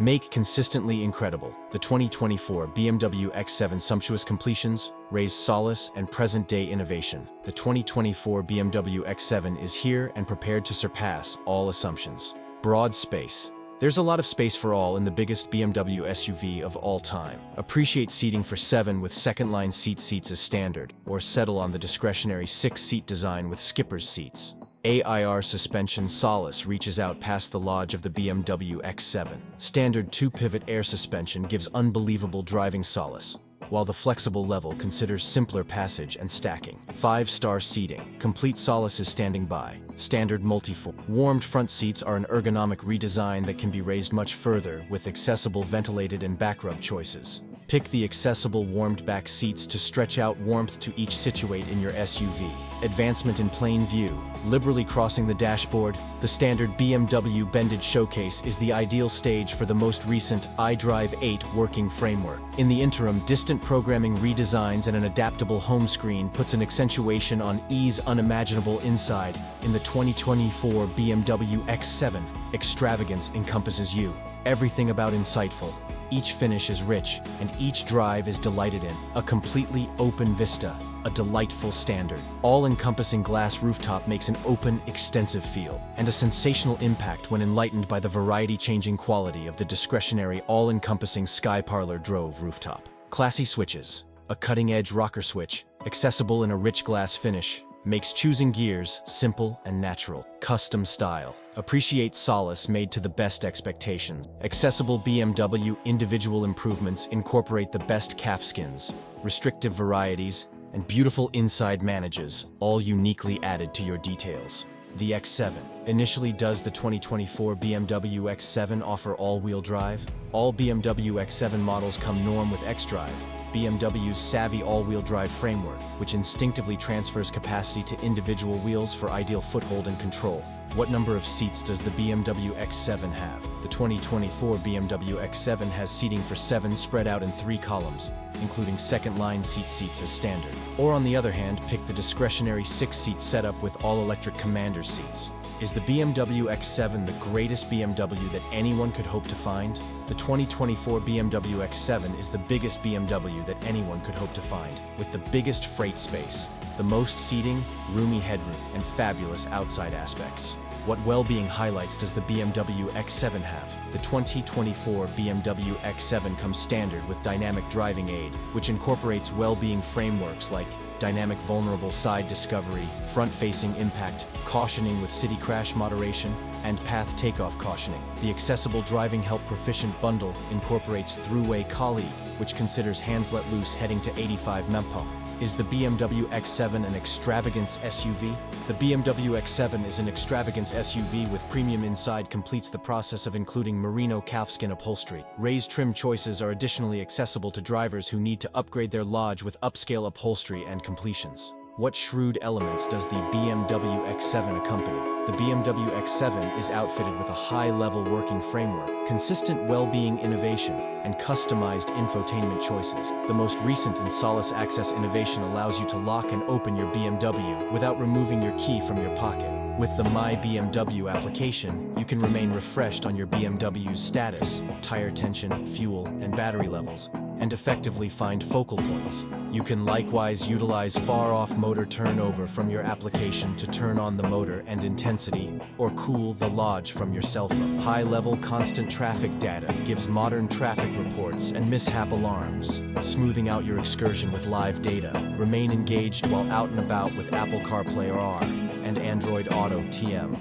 Make consistently incredible. The 2024 BMW X7 sumptuous completions, raise solace and present-day innovation. The 2024 BMW X7 is here and prepared to surpass all assumptions. Broad space. There's a lot of space for all in the biggest BMW SUV of all time. Appreciate seating for 7 with second-line seats as standard, or settle on the discretionary 6-seat design with skipper's seats. AIR suspension solace reaches out past the lodge of the BMW X7. Standard 2-pivot air suspension gives unbelievable driving solace, while the flexible level considers simpler passage and stacking. 5-star seating. Complete solace is standing by. Standard multi-fold. Warmed front seats are an ergonomic redesign that can be raised much further with accessible ventilated and back rub choices. Pick the accessible warmed back seats to stretch out warmth to each situate in your SUV. Advancement in plain view. Liberally crossing the dashboard, the standard BMW bended showcase is the ideal stage for the most recent iDrive 8 working framework. In the interim, distant programming redesigns and an adaptable home screen puts an accentuation on ease unimaginable inside. In the 2024 BMW X7, extravagance encompasses you. Everything about insightful. Each finish is rich, and each drive is delighted in. A completely open vista, a delightful standard. All-encompassing glass rooftop makes an open, extensive feel, and a sensational impact when enlightened by the variety-changing quality of the discretionary, all-encompassing Sky Parlor Drove rooftop. Classy switches. A cutting-edge rocker switch, accessible in a rich glass finish, makes choosing gears simple and natural. Custom style. Appreciate solace made to the best expectations. Accessible BMW individual improvements incorporate the best calfskins, restrictive varieties, and beautiful inside manages, all uniquely added to your details. The X7. Initially, does the 2024 BMW X7 offer all-wheel drive? All BMW X7 models come norm with xDrive, BMW's savvy all-wheel drive framework, which instinctively transfers capacity to individual wheels for ideal foothold and control. What number of seats does the BMW X7 have? The 2024 BMW X7 has seating for 7 spread out in 3 columns, including second-line seats as standard. Or on the other hand, pick the discretionary 6-seat setup with all-electric commander seats. Is the BMW X7 the greatest BMW that anyone could hope to find? The 2024 BMW X7 is the biggest BMW that anyone could hope to find, with the biggest freight space, the most seating, roomy headroom, and fabulous outside aspects. What well-being highlights does the BMW X7 have? The 2024 BMW X7 comes standard with dynamic driving aid, which incorporates well-being frameworks like dynamic vulnerable side discovery, front-facing impact, cautioning with city crash moderation, and path takeoff cautioning. The Accessible Driving Help Proficient bundle incorporates Throughway Colleague, which considers hands let loose heading to 85 mph. Is the BMW X7 an extravagance SUV? The BMW X7 is an extravagance SUV with premium inside completes the process of including merino calfskin upholstery. Raised trim choices are additionally accessible to drivers who need to upgrade their lodge with upscale upholstery and completions. What shrewd elements does the BMW X7 accompany? The BMW X7 is outfitted with a high-level working framework, consistent well-being innovation, and customized infotainment choices. The most recent in Solace Access innovation allows you to lock and open your BMW without removing your key from your pocket. With the My BMW application, you can remain refreshed on your BMW's status, tire tension, fuel, and battery levels, and effectively find focal points. You can likewise utilize far-off motor turnover from your application to turn on the motor and intensity, or cool the lodge from your cell phone. High-level constant traffic data gives modern traffic reports and mishap alarms, smoothing out your excursion with live data. Remain engaged while out and about with Apple CarPlay or and Android Auto TM.